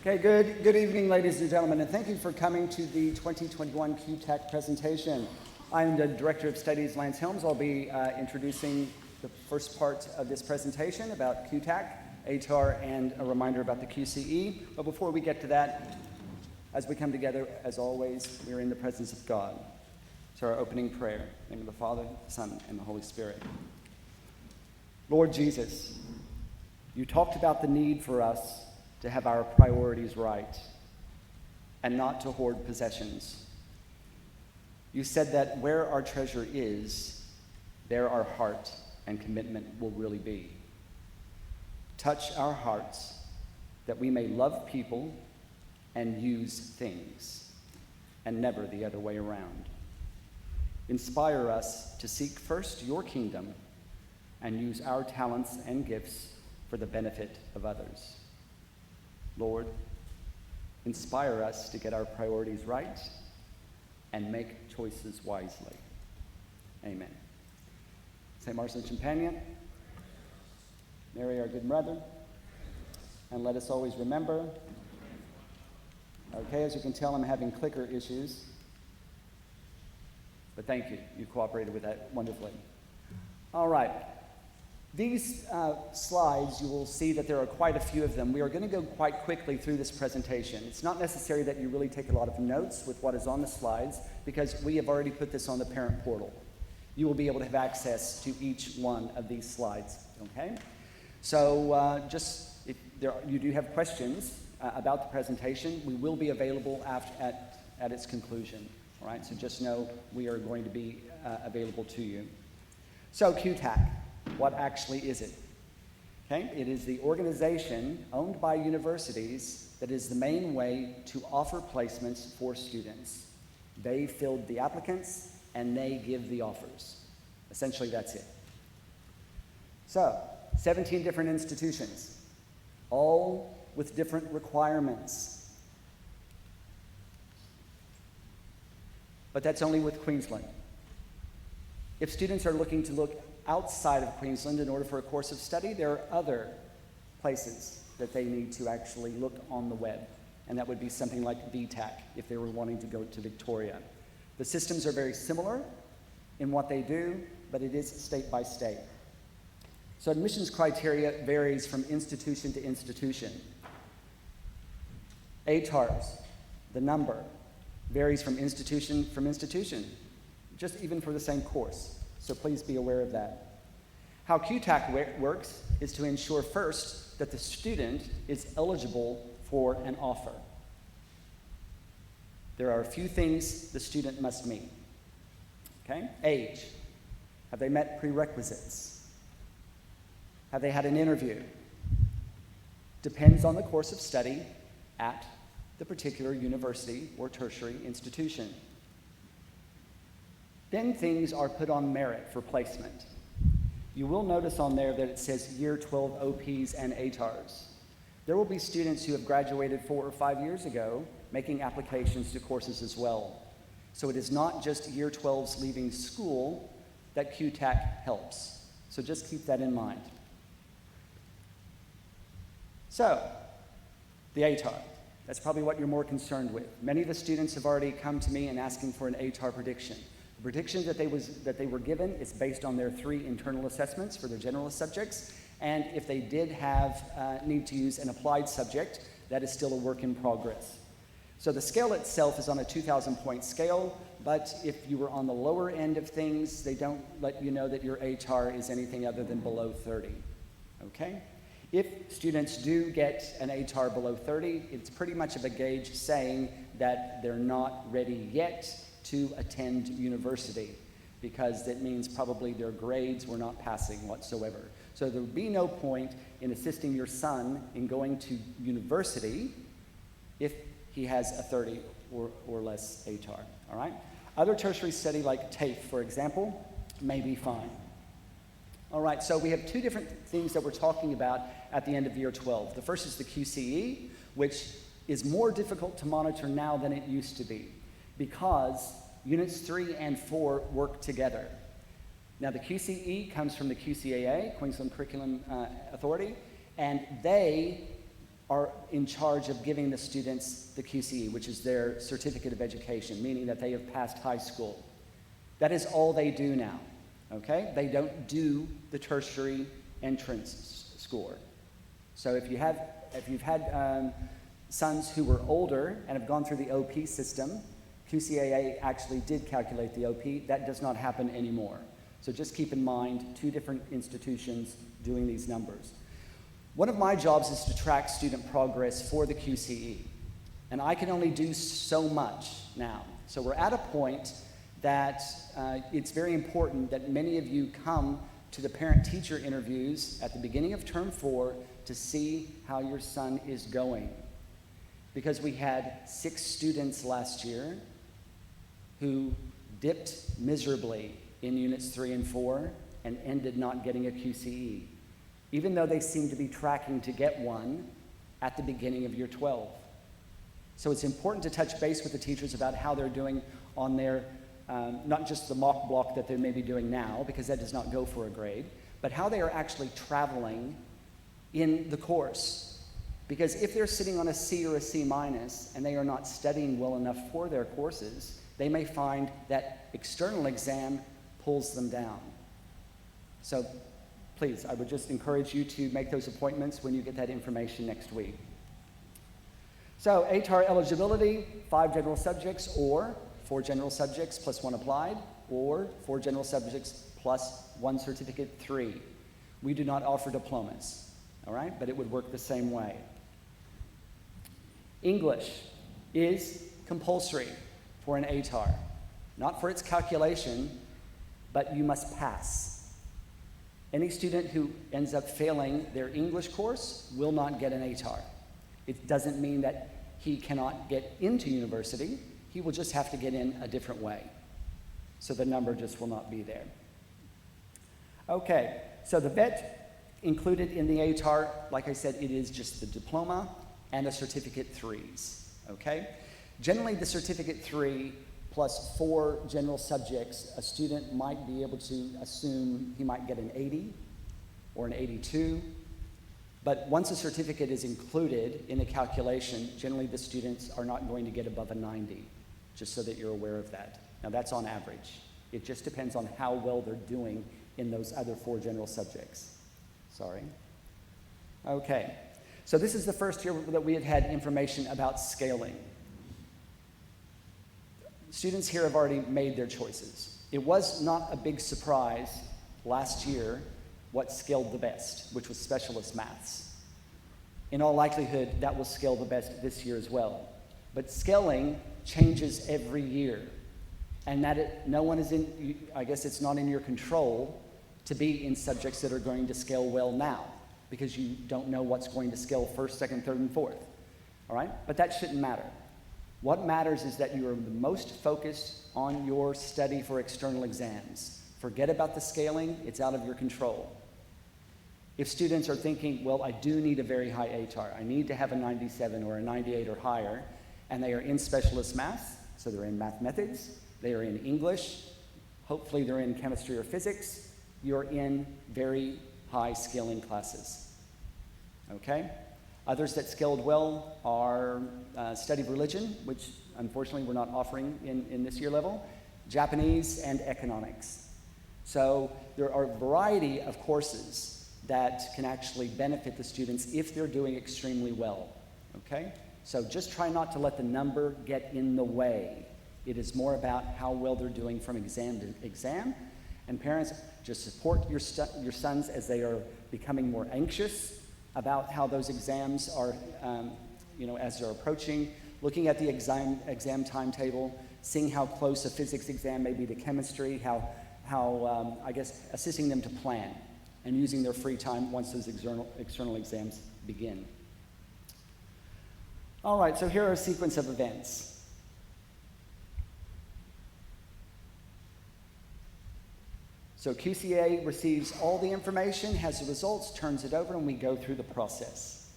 Okay, good evening, ladies and gentlemen, and thank you for coming to the 2021 QTAC presentation. I'm the Director of Studies, Lance Helms. I'll be introducing the first part of this presentation about QTAC, ATAR, and a reminder about the QCE. But before we get to that, as we come together, as always, we're in the presence of God. So our opening prayer, in the name of the Father, the Son, and the Holy Spirit. Lord Jesus, you talked about the need for us to have our priorities right and not to hoard possessions. You said that where our treasure is, there our heart and commitment will really be. Touch our hearts that we may love people and use things, and never the other way around. Inspire us to seek first your kingdom and use our talents and gifts for the benefit of others. Lord, inspire us to get our priorities right and make choices wisely. Amen. St. Martin Champagne, Mary, our good mother, and let us always remember. Okay, as you can tell, I'm having clicker issues, but thank you. You cooperated with that wonderfully. All right. These slides, you will see that there are quite a few of them. We are going to go quite quickly through this presentation. It's not necessary that you really take a lot of notes with what is on the slides because we have already put this on the parent portal. You will be able to have access to each one of these slides, okay? So if you do have questions about the presentation, we will be available at its conclusion, all right? So just know we are going to be available to you. So QTAC. What actually is it? Okay, it is the organization owned by universities that is the main way to offer placements for students. They filled the applicants and they give the offers. Essentially, that's it. So, 17 different institutions, all with different requirements. But that's only with Queensland. If students are looking to look outside of Queensland in order for a course of study, there are other places that they need to actually look on the web, and that would be something like VTAC if they were wanting to go to Victoria. The systems are very similar in what they do, but it is state by state. So admissions criteria varies from institution to institution. ATARs, the number, varies from institution, just even for the same course. So please be aware of that. How QTAC works is to ensure first that the student is eligible for an offer. There are a few things the student must meet. Okay? Age. Have they met prerequisites? Have they had an interview? Depends on the course of study at the particular university or tertiary institution. Then things are put on merit for placement. You will notice on there that it says Year 12 OPs and ATARs. There will be students who have graduated 4 or 5 years ago making applications to courses as well. So it is not just Year 12s leaving school that QTAC helps. So just keep that in mind. So, the ATAR. That's probably what you're more concerned with. Many of the students have already come to me and asking for an ATAR prediction. The prediction that they were given is based on their 3 internal assessments for their generalist subjects, and if they did have need to use an applied subject, that is still a work in progress. So the scale itself is on a 2,000-point scale, but if you were on the lower end of things, they don't let you know that your ATAR is anything other than below 30, okay? If students do get an ATAR below 30, it's pretty much of a gauge saying that they're not ready yet to attend university, because that means probably their grades were not passing whatsoever. So there would be no point in assisting your son in going to university if he has a 30 or less ATAR, all right? Other tertiary study like TAFE, for example, may be fine. All right, so we have 2 different things that we're talking about at the end of year 12. The first is the QCE, which is more difficult to monitor now than it used to be, because units 3 and 4 work together. Now the QCE comes from the QCAA, Queensland Curriculum Authority, and they are in charge of giving the students the QCE, which is their certificate of education, meaning that they have passed high school. That is all they do now, okay? They don't do the tertiary entrance score. So if you've had sons who were older and have gone through the OP system, QCAA actually did calculate the OP. That does not happen anymore. So just keep in mind, two different institutions doing these numbers. One of my jobs is to track student progress for the QCE, and I can only do so much now. So we're at a point that it's very important that many of you come to the parent-teacher interviews at the beginning of term 4 to see how your son is going. Because we had 6 students last year who dipped miserably in units 3 and 4 and ended not getting a QCE, even though they seem to be tracking to get one at the beginning of year 12. So it's important to touch base with the teachers about how they're doing on their, not just the mock block that they may be doing now, because that does not go for a grade, but how they are actually traveling in the course. Because if they're sitting on a C or a C minus and they are not studying well enough for their courses, they may find that external exam pulls them down. So please, I would just encourage you to make those appointments when you get that information next week. So ATAR eligibility, 5 general subjects or 4 general subjects plus 1 applied, or 4 general subjects plus 1 certificate 3. We do not offer diplomas, all right? But it would work the same way. English is compulsory for an ATAR, not for its calculation, but you must pass. Any student who ends up failing their English course will not get an ATAR. It doesn't mean that he cannot get into university. He will just have to get in a different way. So the number just will not be there. Okay, so the VET included in the ATAR, like I said, it is just the diploma and the certificate 3s, okay? Generally, the certificate 3 plus 4 general subjects, a student might be able to assume he might get an 80 or an 82. But once a certificate is included in the calculation, generally the students are not going to get above a 90, just so that you're aware of that. Now that's on average. It just depends on how well they're doing in those other 4 general subjects. Sorry. Okay, so this is the first year that we have had information about scaling. Students here have already made their choices. It was not a big surprise last year what scaled the best, which was specialist maths. In all likelihood, that will scale the best this year as well. But scaling changes every year, and no one is in, I guess it's not in your control to be in subjects that are going to scale well now, because you don't know what's going to scale first, second, third, and fourth, all right? But that shouldn't matter. What matters is that you are the most focused on your study for external exams. Forget about the scaling, it's out of your control. If students are thinking, well, I do need a very high ATAR, I need to have a 97 or a 98 or higher, and they are in specialist math, so they're in mathematics, they are in English, hopefully they're in chemistry or physics, you're in very high scaling classes, okay? Others that scaled well are study of religion, which unfortunately we're not offering in this year level, Japanese, and economics. So there are a variety of courses that can actually benefit the students if they're doing extremely well, okay? So just try not to let the number get in the way. It is more about how well they're doing from exam to exam. And parents, just support your sons as they are becoming more anxious about how those exams are, as they're approaching, looking at the exam timetable, seeing how close a physics exam may be to chemistry, how assisting them to plan and using their free time once those external exams begin. All right, so here are a sequence of events. So QCA receives all the information, has the results, turns it over, and we go through the process.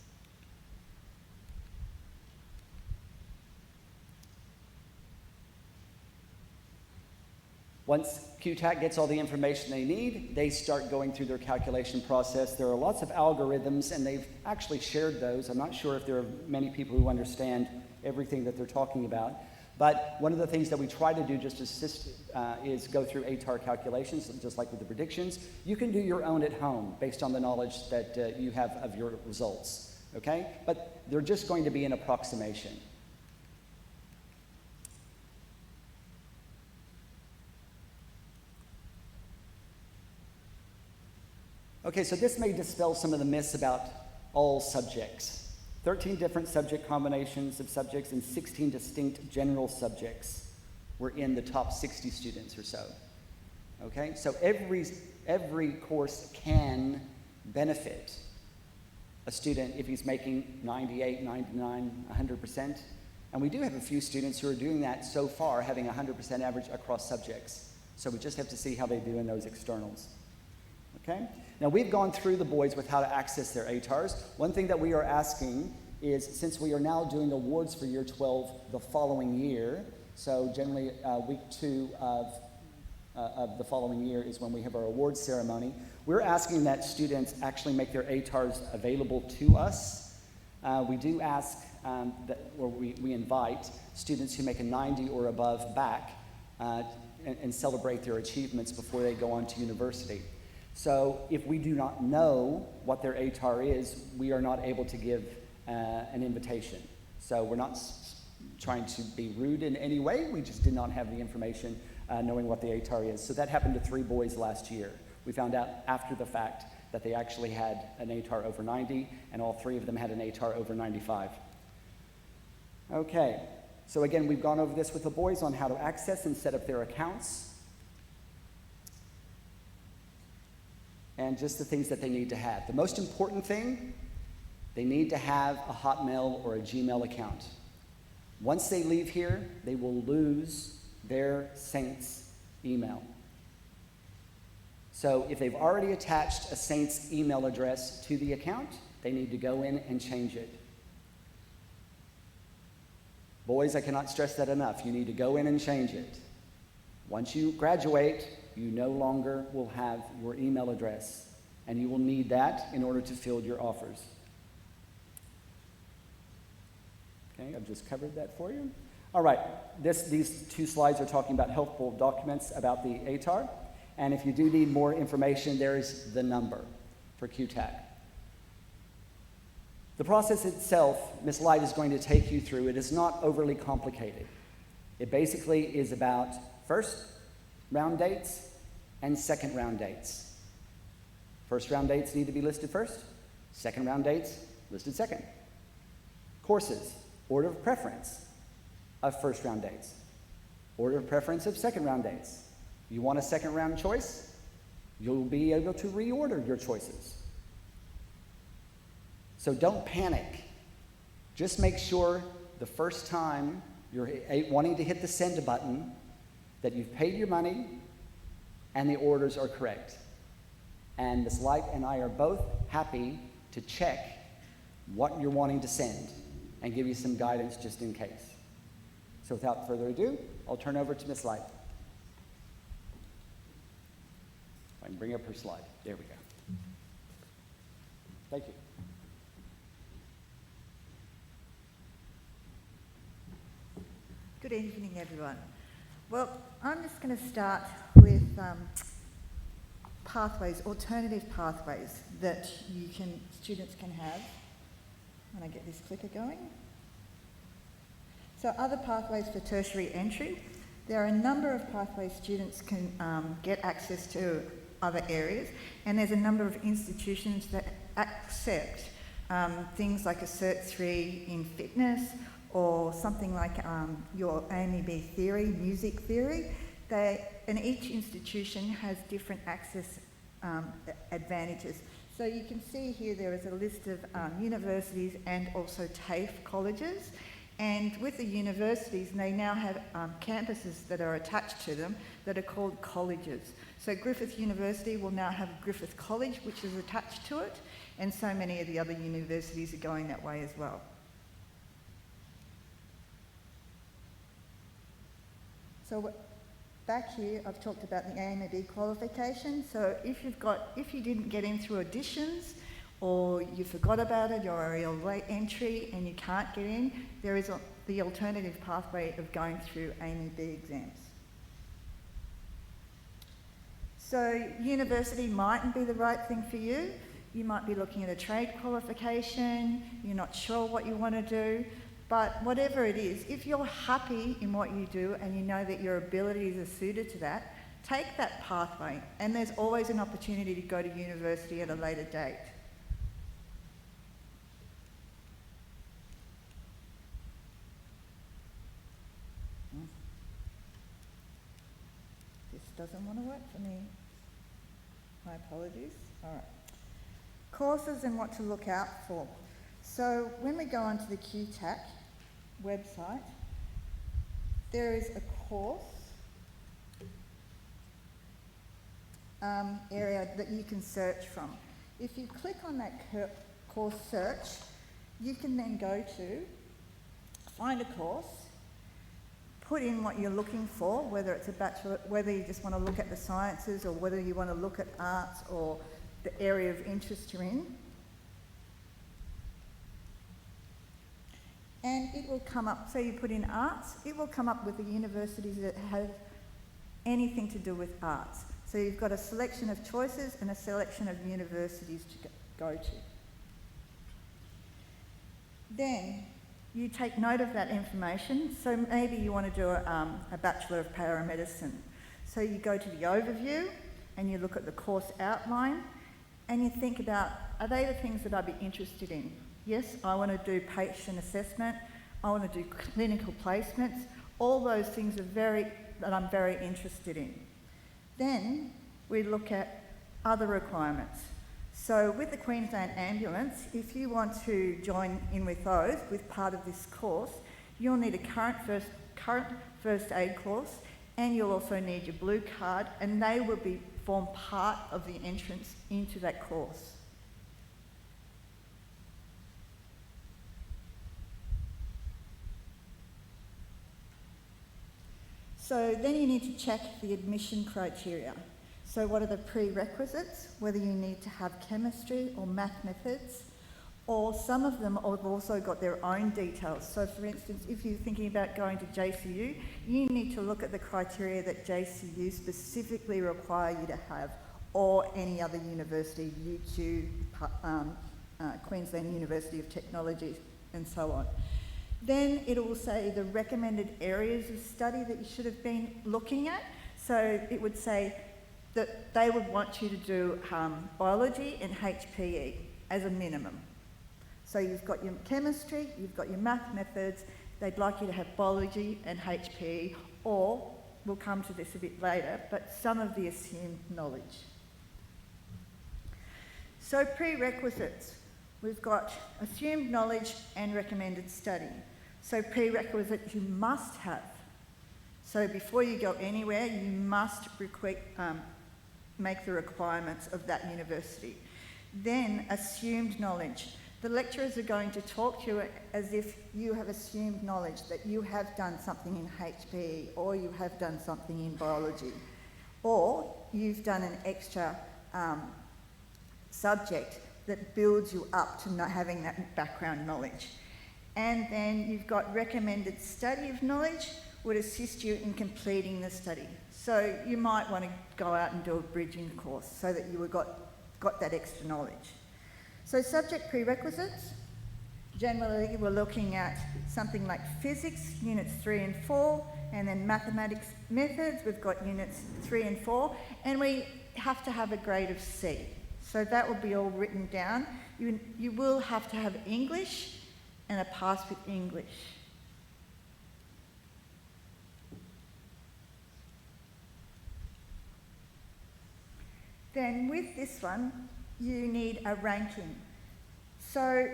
Once QTAC gets all the information they need, they start going through their calculation process. There are lots of algorithms, and they've actually shared those. I'm not sure if there are many people who understand everything that they're talking about. But one of the things that we try to do just to assist is go through ATAR calculations, just like with the predictions. You can do your own at home based on the knowledge that you have of your results, okay? But they're just going to be an approximation. Okay, so this may dispel some of the myths about all subjects. 13 different subject combinations of subjects and 16 distinct general subjects were in the top 60 students or so. Okay, so every course can benefit a student if he's making 98, 99, 100%. And we do have a few students who are doing that so far, having 100% average across subjects. So we just have to see how they do in those externals. Okay? Now, we've gone through the boys with how to access their ATARs. One thing that we are asking is, since we are now doing awards for Year 12 the following year, so generally week 2 of the following year is when we have our awards ceremony, we're asking that students actually make their ATARs available to us. We do ask, we invite students who make a 90 or above back and celebrate their achievements before they go on to university. So if we do not know what their ATAR is, we are not able to give an invitation. So we're not trying to be rude in any way. We just did not have the information knowing what the ATAR is. So that happened to 3 boys last year. We found out after the fact that they actually had an ATAR over 90, and all 3 of them had an ATAR over 95. Okay, so again, we've gone over this with the boys on how to access and set up their accounts, and just the things that they need to have. The most important thing, they need to have a Hotmail or a Gmail account. Once they leave here, they will lose their Saints email. So if they've already attached a Saints email address to the account, they need to go in and change it. Boys, I cannot stress that enough. You need to go in and change it. Once you graduate, you no longer will have your email address, and you will need that in order to fill your offers. Okay, I've just covered that for you. All right, these 2 slides are talking about helpful documents about the ATAR, and if you do need more information, there's the number for QTAC. The process itself, Ms. Light is going to take you through. It is not overly complicated. It basically is about first round dates and second round dates. First round dates need to be listed first. Second round dates listed second. Courses, order of preference of first round dates. Order of preference of second round dates. You want a second round choice? You'll be able to reorder your choices. So don't panic. Just make sure the first time you're wanting to hit the send button that you've paid your money and the orders are correct. And Ms. Light and I are both happy to check what you're wanting to send and give you some guidance just in case. So without further ado, I'll turn over to Ms. Light. If I can bring up her slide. There we go. Thank you. Good evening, everyone. Well, I'm just going to start with pathways, alternative pathways that students can have. When I get this clicker going. So other pathways for tertiary entry. There are a number of pathways students can get access to other areas, and there's a number of institutions that accept things like a Cert 3 in fitness, or something like your AMEB theory, music theory. And each institution has different access advantages. So you can see here there is a list of universities and also TAFE colleges. And with the universities, they now have campuses that are attached to them that are called colleges. So Griffith University will now have Griffith College, which is attached to it, and so many of the other universities are going that way as well. So Back here, I've talked about the AMD qualification. So if you didn't get in through auditions, or you forgot about it, or you're late entry and you can't get in, there is the alternative pathway of going through AMD exams. So university mightn't be the right thing for you. You might be looking at a trade qualification, you're not sure what you want to do, but whatever it is, if you're happy in what you do and you know that your abilities are suited to that, take that pathway, and there's always an opportunity to go to university at a later date. This doesn't want to work for me. My apologies. All right. Courses and what to look out for. So when we go onto the QTAC website, there is a course area that you can search from. If you click on that course search, you can then go to find a course, put in what you're looking for, whether it's a bachelor, whether you just want to look at the sciences, or whether you want to look at arts or the area of interest you're in. And it will come up, so you put in arts, it will come up with the universities that have anything to do with arts. So you've got a selection of choices and a selection of universities to go to. Then you take note of that information. So maybe you want to do a Bachelor of Paramedicine. So you go to the overview and you look at the course outline and you think about, are they the things that I'd be interested in? Yes, I want to do patient assessment, I want to do clinical placements, all those things are that I'm very interested in. Then we look at other requirements. So with the Queensland Ambulance, if you want to join in with those, with part of this course, you'll need a current first aid course, and you'll also need your blue card, and they will form part of the entrance into that course. So then you need to check the admission criteria. So what are the prerequisites, whether you need to have chemistry or math methods, or some of them have also got their own details. So for instance, if you're thinking about going to JCU, you need to look at the criteria that JCU specifically require you to have, or any other university, UQ, Queensland University of Technology, and so on. Then it will say the recommended areas of study that you should have been looking at. So it would say that they would want you to do biology and HPE as a minimum. So you've got your chemistry, you've got your math methods, they'd like you to have biology and HPE, or, we'll come to this a bit later, but some of the assumed knowledge. So prerequisites, we've got assumed knowledge and recommended study. So prerequisites you must have. So before you go anywhere, you must make the requirements of that university. Then assumed knowledge. The lecturers are going to talk to you as if you have assumed knowledge, that you have done something in HPE, or you have done something in biology, or you've done an extra subject that builds you up to not having that background knowledge. And then you've got recommended study of knowledge would assist you in completing the study. So you might want to go out and do a bridging course so that you got that extra knowledge. So subject prerequisites, generally we're looking at something like physics, units 3 and 4, and then mathematics methods, we've got units 3 and 4, and we have to have a grade of C. So that will be all written down. You will have to have English and a pass with English. Then with this one, you need a ranking. So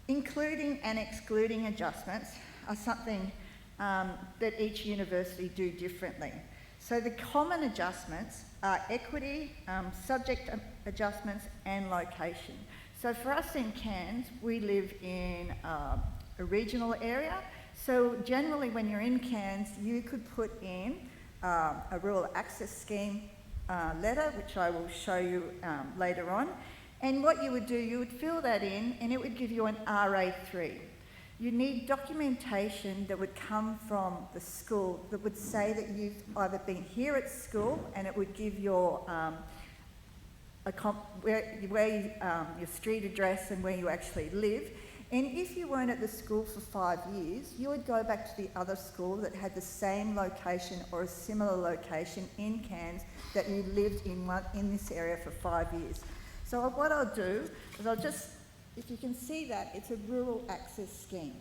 including and excluding adjustments are something that each university do differently. So the common adjustments are equity, subject adjustments, and location. So for us in Cairns, we live in a regional area. So generally when you're in Cairns, you could put in a rural access scheme letter, which I will show you later on. And what you would do, you would fill that in and it would give you an RA3. You need documentation that would come from the school that would say that you've either been here at school, and it would give your your street address and where you actually live. And if you weren't at the school for 5 years, you would go back to the other school that had the same location or a similar location in Cairns that you lived in this area for 5 years. So what I'll do is I'll just, if you can see that, it's a rural access scheme.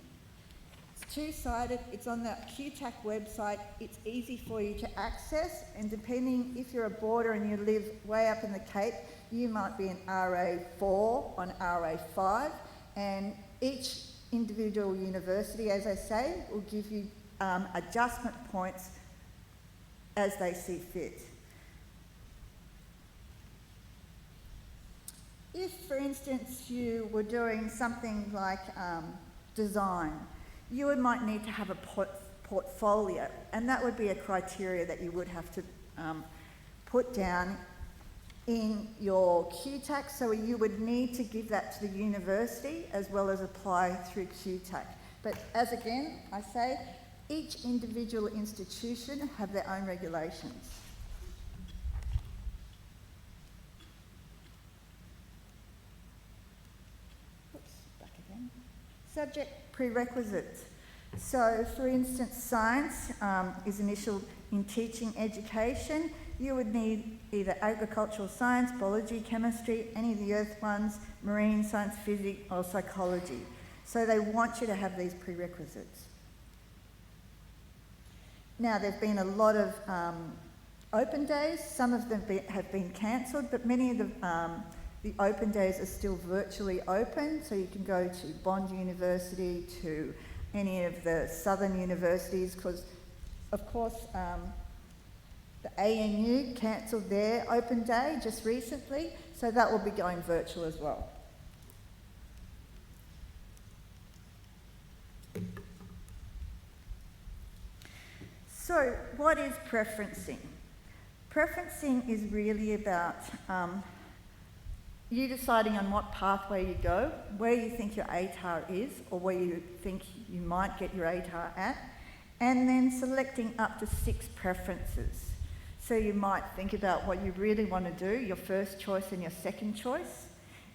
It's two-sided, it's on the QTAC website, it's easy for you to access, and depending if you're a boarder and you live way up in the Cape, you might be an RA4 on RA5, and each individual university, as I say, will give you adjustment points as they see fit. If, for instance, you were doing something like design, you might need to have a portfolio, and that would be a criteria that you would have to put down in your QTAC, so you would need to give that to the university as well as apply through QTAC. But as again, I say, each individual institution have their own regulations. Subject prerequisites. So, for instance, science is initial in teaching education. You would need either agricultural science, biology, chemistry, any of the earth ones, marine science, physics, or psychology. So they want you to have these prerequisites. Now, there have been a lot of open days. Some of them have been cancelled, but many of the open days are still virtually open, so you can go to Bond University, to any of the southern universities, because, of course, the ANU cancelled their open day just recently, so that will be going virtual as well. So, what is preferencing? Preferencing is really about you deciding on what pathway you go, where you think your ATAR is, or where you think you might get your ATAR at, and then selecting up to 6 preferences. So you might think about what you really want to do, your first choice and your second choice,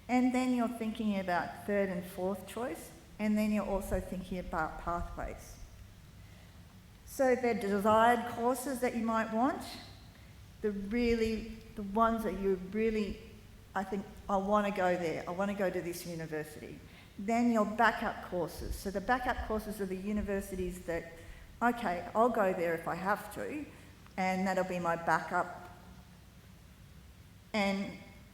and then you're thinking about third and fourth choice, and then you're also thinking about pathways. So they're desired courses that you might want, the ones that you really, I think, I want to go there, I want to go to this university. Then your backup courses. So the backup courses are the universities that, okay, I'll go there if I have to, and that'll be my backup. And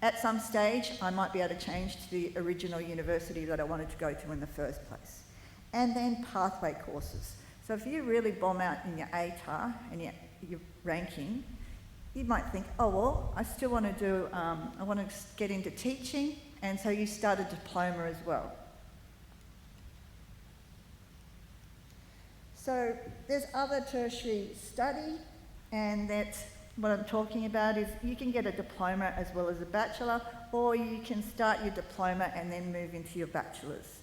at some stage, I might be able to change to the original university that I wanted to go to in the first place. And then pathway courses. So if you really bomb out in your ATAR and your ranking, you might think, oh, well, I still want to do, I want to get into teaching, and so you start a diploma as well. So there's other tertiary study, and that's what I'm talking about is you can get a diploma as well as a bachelor, or you can start your diploma and then move into your bachelor's.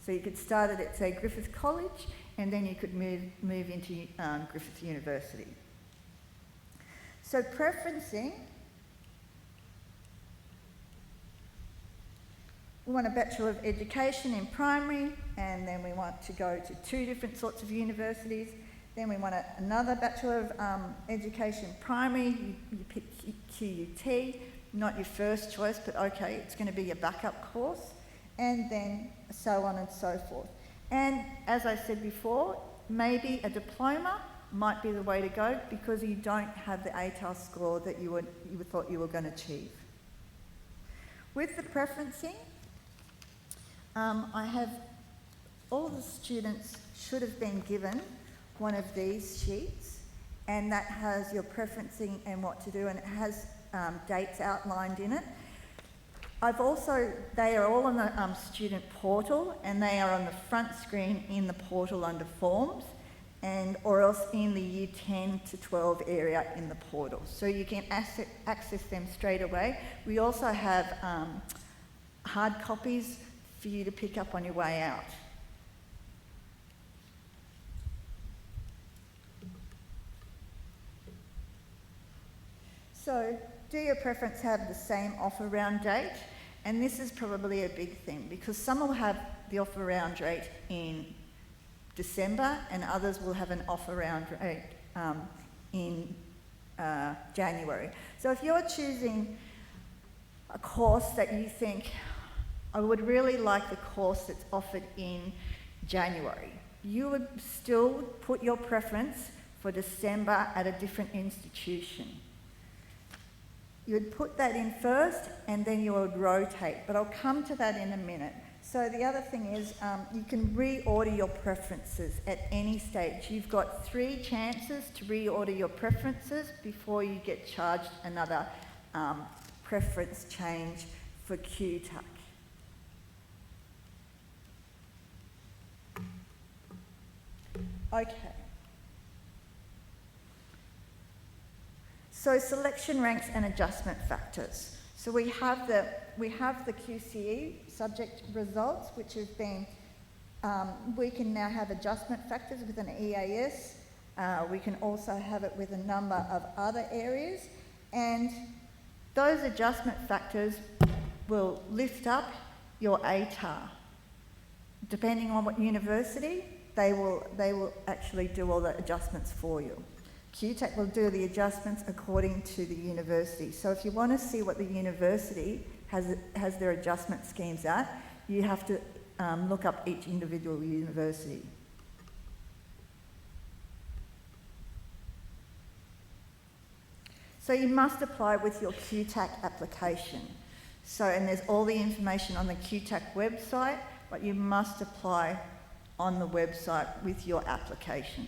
So you could start it at, say, Griffith College, and then you could move into Griffith University. So preferencing, we want a Bachelor of Education in primary, and then we want to go to 2 different sorts of universities. Then we want another Bachelor of Education primary, you pick QUT, not your first choice, but okay, it's going to be your backup course, and then so on and so forth. And as I said before, maybe a diploma might be the way to go because you don't have the ATAR score that you thought you were going to achieve. With the preferencing, I have all the students should have been given one of these sheets, and that has your preferencing and what to do, and it has dates outlined in it. They are all on the student portal, and they are on the front screen in the portal under forms. or else in the year 10 to 12 area in the portal. So you can access them straight away. We also have hard copies for you to pick up on your way out. So, do your preference have the same offer round date? And this is probably a big thing because some will have the offer round date in December and others will have an offer round date in January. So if you're choosing a course that you think, I would really like the course that's offered in January, you would still put your preference for December at a different institution. You would put that in first and then you would rotate, but I'll come to that in a minute. So the other thing is you can reorder your preferences at any stage. You've got 3 chances to reorder your preferences before you get charged another preference change for QTAC. Okay. So selection ranks and adjustment factors. So we have the QCE subject results, which have been, we can now have adjustment factors with an EAS. We can also have it with a number of other areas. And those adjustment factors will lift up your ATAR. Depending on what university, they will actually do all the adjustments for you. QTAC will do the adjustments according to the university. So if you want to see what the university has their adjustment schemes at, you have to look up each individual university. So you must apply with your QTAC application. So, and there's all the information on the QTAC website, but you must apply on the website with your application.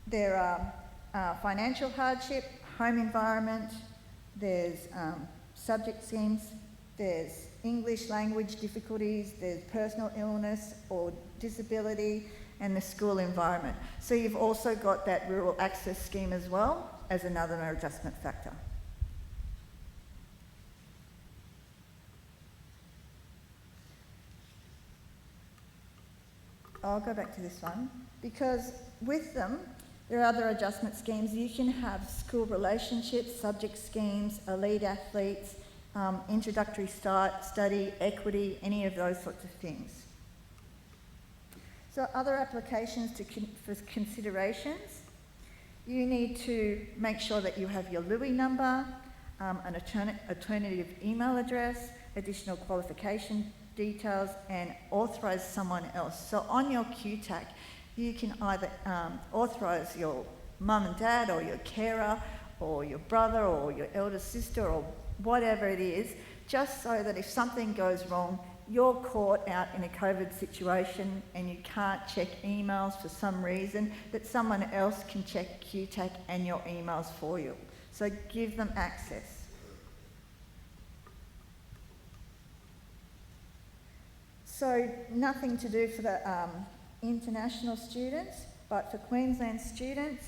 There are financial hardship, home environment, there's subject schemes, there's English language difficulties, there's personal illness or disability, and the school environment. So you've also got that rural access scheme as well as another adjustment factor. I'll go back to this one because with them, there are other adjustment schemes. You can have school relationships, subject schemes, elite athletes, introductory study, equity, any of those sorts of things. So other applications for considerations, you need to make sure that you have your LUI number, an alternative email address, additional qualification details, and authorise someone else. So on your QTAC, you can either authorise your mum and dad or your carer or your brother or your elder sister or whatever it is, just so that if something goes wrong, you're caught out in a COVID situation and you can't check emails for some reason, that someone else can check QTAC and your emails for you. So give them access. So nothing to do for the international students, but for Queensland students,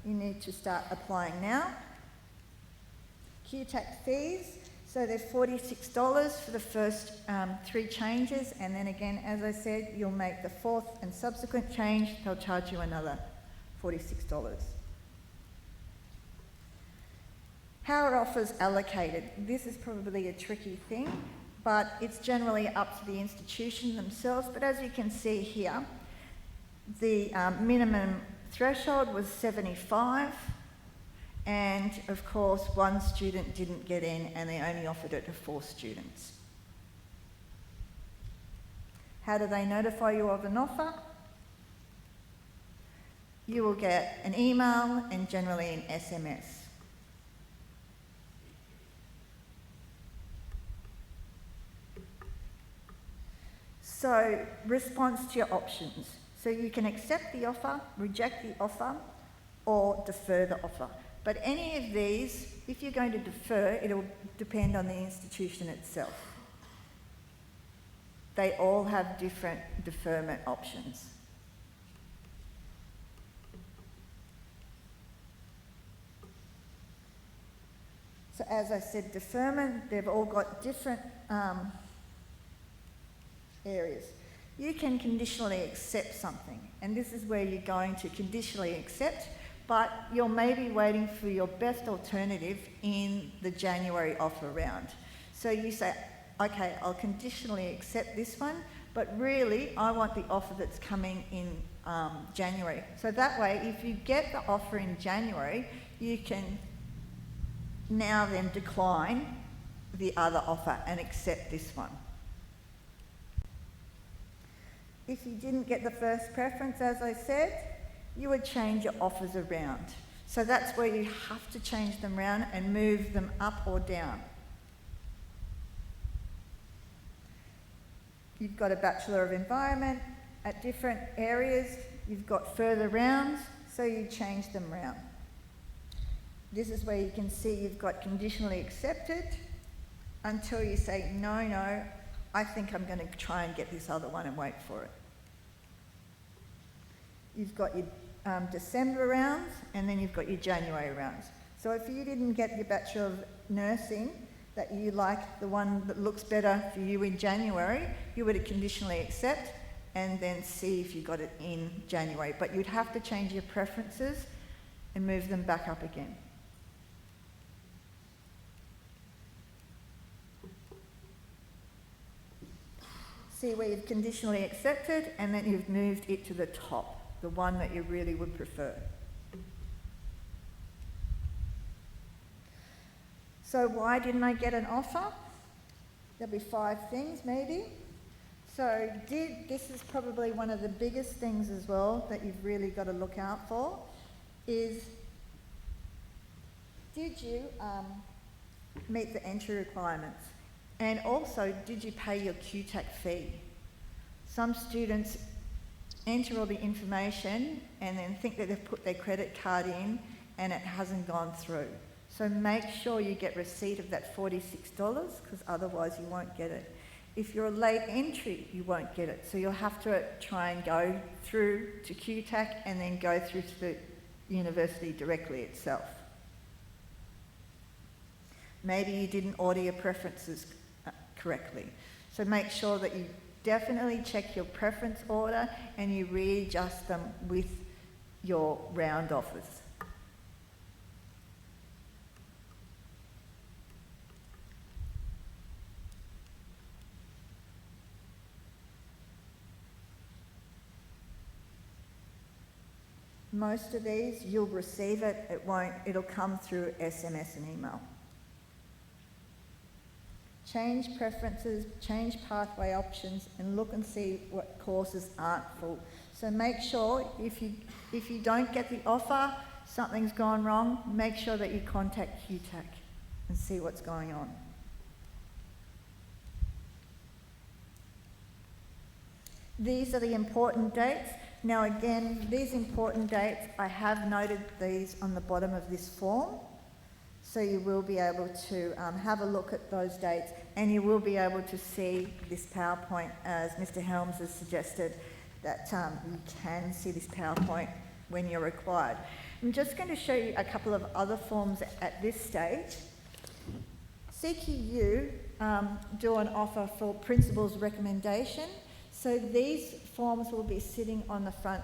you need to start applying now. QTAC fees, so they're $46 for the first 3 changes, and then again, as I said, you'll make the 4th and subsequent change, they'll charge you another $46. How are offers allocated? This is probably a tricky thing, but it's generally up to the institution themselves. But as you can see here, the minimum threshold was 75, and of course, 1 student didn't get in and they only offered it to 4 students. How do they notify you of an offer? You will get an email and generally an SMS. So, response to your options. So you can accept the offer, reject the offer, or defer the offer. But any of these, if you're going to defer, it'll depend on the institution itself. they all have different deferment options. So as I said, deferment, they've all got different areas. You can conditionally accept something, and this is where you're going to conditionally accept, but you're maybe waiting for your best alternative in the January offer round. So you say, okay, I'll conditionally accept this one, but really I want the offer that's coming in January. So that way, if you get the offer in January, you can now then decline the other offer and accept this one. If you didn't get the first preference, as I said, you would change your offers around. So that's where you have to change them around and move them up or down. You've got a Bachelor of Environment at different areas. You've got further rounds, so you change them around. This is where you can see you've got conditionally accepted until you say, no, I think I'm going to try and get this other one and wait for it. You've got your December rounds, and then you've got your January rounds. So if you didn't get your Bachelor of Nursing, that you like the one that looks better for you in January, you would conditionally accept and then see if you got it in January. But you'd have to change your preferences and move them back up again. See where you've conditionally accepted and then you've moved it to the top, the one that you really would prefer. So why didn't I get an offer? There'll be 5 things maybe. So this is probably one of the biggest things as well that you've really got to look out for is, did you meet the entry requirements? And also, did you pay your QTAC fee? Some students enter all the information and then think that they've put their credit card in and it hasn't gone through. So make sure you get receipt of that $46 because otherwise you won't get it. If you're a late entry, you won't get it. So you'll have to try and go through to QTAC and then go through to the university directly itself. Maybe you didn't order your preferences correctly. So make sure that you definitely check your preference order and you readjust them with your round offers. Most of these, you'll receive it, it'll come through SMS and email. Change preferences, change pathway options, and look and see what courses aren't full. So make sure if you don't get the offer, something's gone wrong, make sure that you contact QTAC and see what's going on. These are the important dates. Now again, these important dates, I have noted these on the bottom of this form. So you will be able to have a look at those dates and you will be able to see this PowerPoint as Mr. Helms has suggested that you can see this PowerPoint when you're required. I'm just going to show you a couple of other forms at this stage. CQU do an offer for principal's recommendation. So these forms will be sitting on the front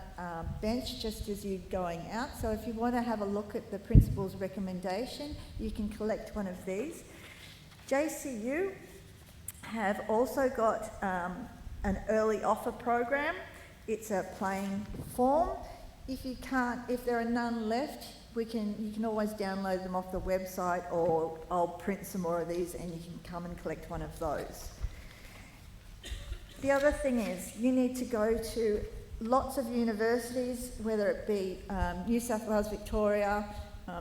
bench just as you're going out. So if you want to have a look at the principal's recommendation, you can collect one of these. JCU have also got an early offer program. It's a plain form. If there are none left, you can always download them off the website, or I'll print some more of these and you can come and collect one of those. The other thing is you need to go to lots of universities, whether it be New South Wales, Victoria,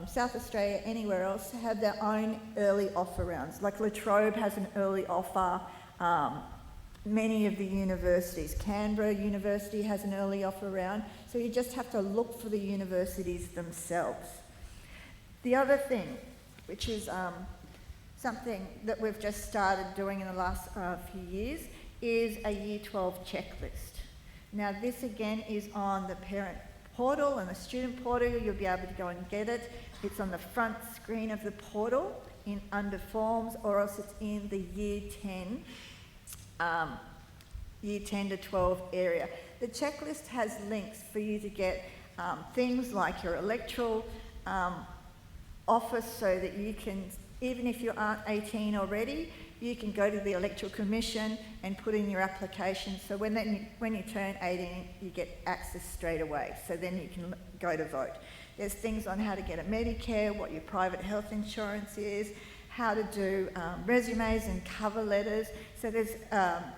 South Australia, anywhere else, to have their own early offer rounds. Like La Trobe has an early offer. Many of the universities, Canberra University has an early offer round. So you just have to look for the universities themselves. The other thing, which is something that we've just started doing in the last few years, is a Year 12 checklist. Now this again is on the parent portal and the student portal. You'll be able to go and get it. It's on the front screen of the portal under forms, or else it's in the Year 10 to 12 area. The checklist has links for you to get things like your electoral office, so that you can, even if you aren't 18 already, you can go to the Electoral Commission and put in your application. So when you turn 18, you get access straight away. So then you can go to vote. There's things on how to get a Medicare, what your private health insurance is, how to do resumes and cover letters. So there's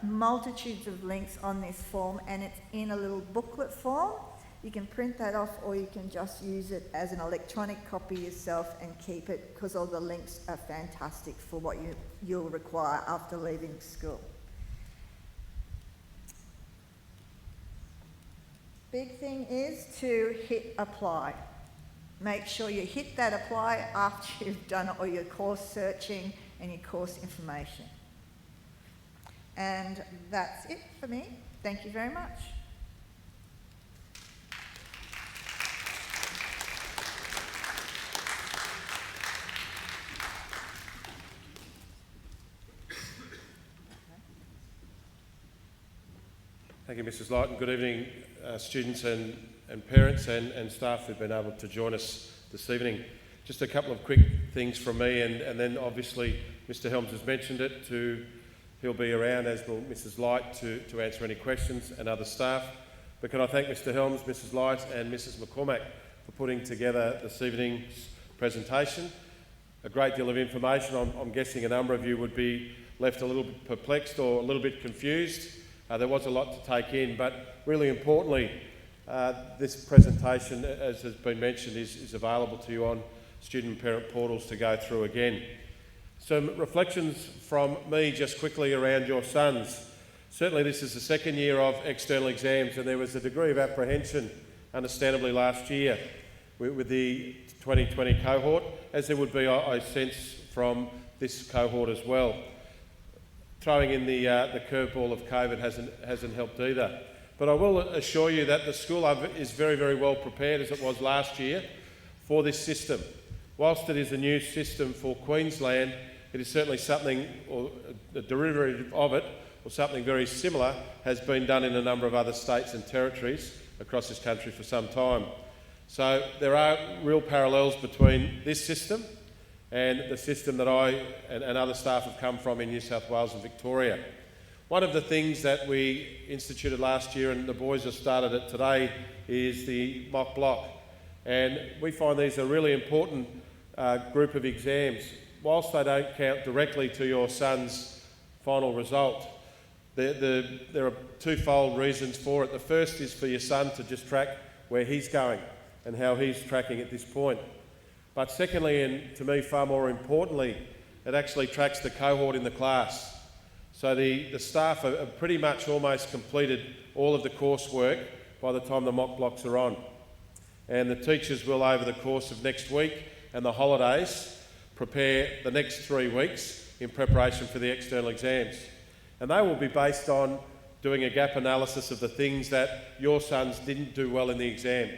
multitudes of links on this form, and it's in a little booklet form. You can print that off, or you can just use it as an electronic copy yourself and keep it, because all the links are fantastic for what you'll require after leaving school. Big thing is to hit apply. Make sure you hit that apply after you've done all your course searching and your course information. And that's it for me. Thank you very much. Thank you, Mrs. Light, and good evening, students and parents and staff who've been able to join us this evening. Just a couple of quick things from me, and then obviously Mr. Helms has mentioned it, he'll be around, as will Mrs. Light, to answer any questions, and other staff. But can I thank Mr. Helms, Mrs. Light and Mrs. McCormack for putting together this evening's presentation. A great deal of information. I'm guessing a number of you would be left a little bit perplexed or a little bit confused. There was a lot to take in, but really importantly, this presentation, as has been mentioned, is available to you on student and parent portals to go through again. Some reflections from me just quickly around your sons. Certainly this is the second year of external exams, and there was a degree of apprehension, understandably, last year with the 2020 cohort, as there would be, I sense, from this cohort as well. Throwing in the curveball of COVID hasn't helped either. But I will assure you that the school is very, very well prepared, as it was last year, for this system. Whilst it is a new system for Queensland, it is certainly something, or a derivative of it, or something very similar, has been done in a number of other states and territories across this country for some time. So there are real parallels between this system and the system that I and other staff have come from in New South Wales and Victoria. One of the things that we instituted last year, and the boys have started it today, is the mock block. And we find these a really important group of exams. Whilst they don't count directly to your son's final result, there are twofold reasons for it. The first is for your son to just track where he's going and how he's tracking at this point. But secondly, and to me far more importantly, it actually tracks the cohort in the class. So the staff are pretty much almost completed all of the coursework by the time the mock blocks are on. And the teachers will, over the course of next week and the holidays, prepare the next 3 weeks in preparation for the external exams. And they will be based on doing a gap analysis of the things that your sons didn't do well in the exam.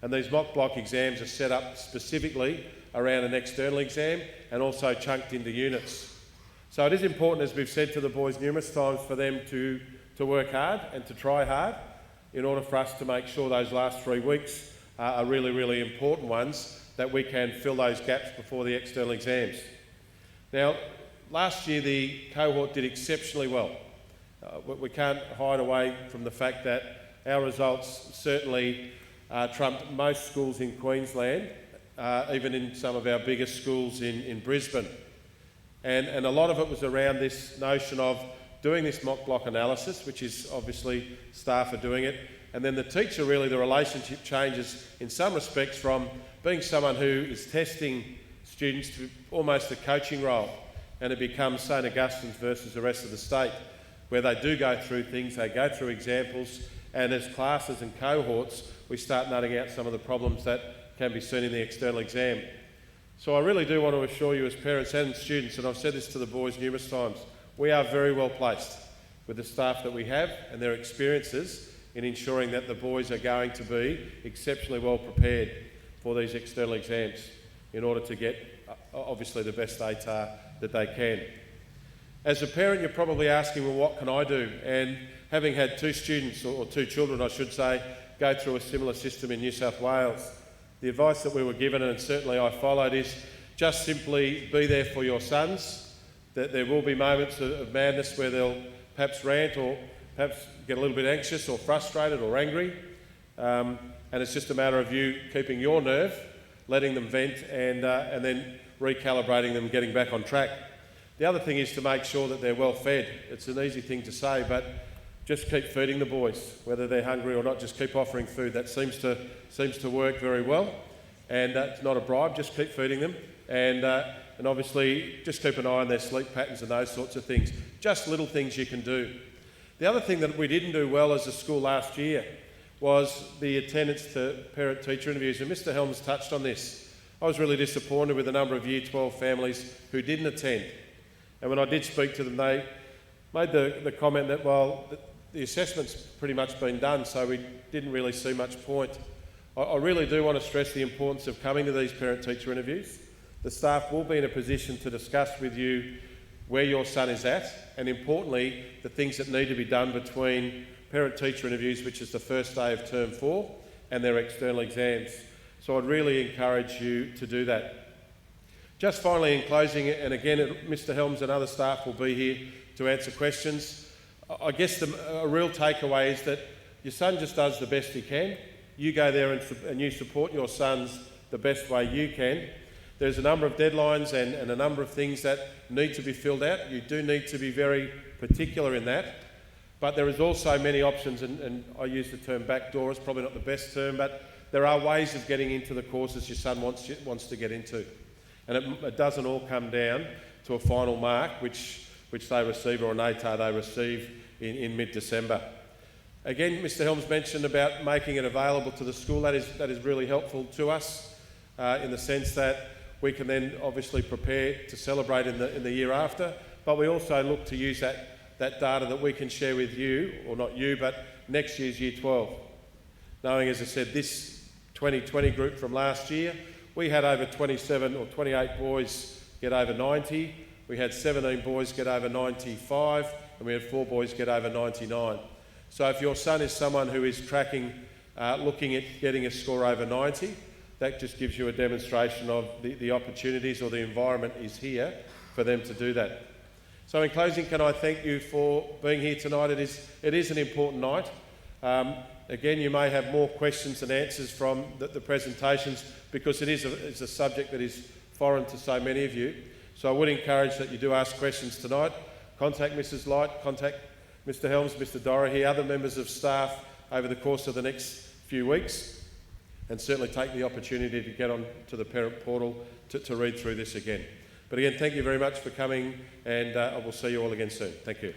And these mock block exams are set up specifically around an external exam and also chunked into units. So it is important, as we've said to the boys numerous times, for them to work hard and to try hard in order for us to make sure those last 3 weeks are really, really important ones, that we can fill those gaps before the external exams. Now, last year the cohort did exceptionally well. We can't hide away from the fact that our results certainly trumped most schools in Queensland, even in some of our biggest schools in Brisbane. And a lot of it was around this notion of doing this mock block analysis, which is obviously staff are doing it, and then the teacher, really the relationship changes in some respects from being someone who is testing students to almost a coaching role, and it becomes St Augustine's versus the rest of the state, where they do go through things, they go through examples, and as classes and cohorts, we start nutting out some of the problems that can be seen in the external exam. So I really do want to assure you as parents and students, and I've said this to the boys numerous times, we are very well placed. with the staff that we have and their experiences in ensuring that the boys are going to be exceptionally well prepared for these external exams in order to get, obviously, the best ATAR that they can. As a parent, you're probably asking, well, what can I do? And having had two students, or two children, I should say, go through a similar system in New South Wales, the advice that we were given, and certainly I followed, is just simply be there for your sons. That there will be moments of madness where they'll perhaps rant or perhaps get a little bit anxious or frustrated or angry. And it's just a matter of you keeping your nerve, letting them vent, and then recalibrating them, getting back on track. The other thing is to make sure that they're well fed. It's an easy thing to say, but just keep feeding the boys, whether they're hungry or not. Just keep offering food. That seems to work very well, and it's not a bribe. Just keep feeding them, and obviously just keep an eye on their sleep patterns and those sorts of things. Just little things you can do. The other thing that we didn't do well as a school last year was the attendance to parent-teacher interviews, and Mr. Helms touched on this. I was really disappointed with the number of Year 12 families who didn't attend, and when I did speak to them, they made the comment that, well, the assessment's pretty much been done, so we didn't really see much point. I really do want to stress the importance of coming to these parent-teacher interviews. The staff will be in a position to discuss with you where your son is at, and importantly, the things that need to be done between parent-teacher interviews, which is the first day of Term 4, and their external exams. So I'd really encourage you to do that. Just finally, in closing, and again, Mr. Helms and other staff will be here to answer questions. I guess a real takeaway is that your son just does the best he can. You go there and you support your sons the best way you can. There's a number of deadlines and a number of things that need to be filled out. You do need to be very particular in that. But there is also many options, and I use the term backdoor, it's probably not the best term, but there are ways of getting into the courses your son wants to get into. And it doesn't all come down to a final mark, which they receive, or an ATAR they receive in mid-December. Again, Mr. Helms mentioned about making it available to the school. That is really helpful to us in the sense that we can then obviously prepare to celebrate in the year after, but we also look to use that data that we can share with you, or not you, but next year's Year 12. Knowing, as I said, this 2020 group from last year, we had over 27 or 28 boys get over 90. We had 17 boys get over 95, and we had 4 boys get over 99. So if your son is someone who is tracking, looking at getting a score over 90, that just gives you a demonstration of the opportunities, or the environment is here for them to do that. So in closing, can I thank you for being here tonight? It is an important night. Again, you may have more questions and answers from the presentations, because it's a subject that is foreign to so many of you. So I would encourage that you do ask questions tonight. Contact Mrs. Light, contact Mr. Helms, Mr. Dorothy, other members of staff over the course of the next few weeks, and certainly take the opportunity to get on to the parent portal to read through this again. But again, thank you very much for coming, and I will see you all again soon. Thank you.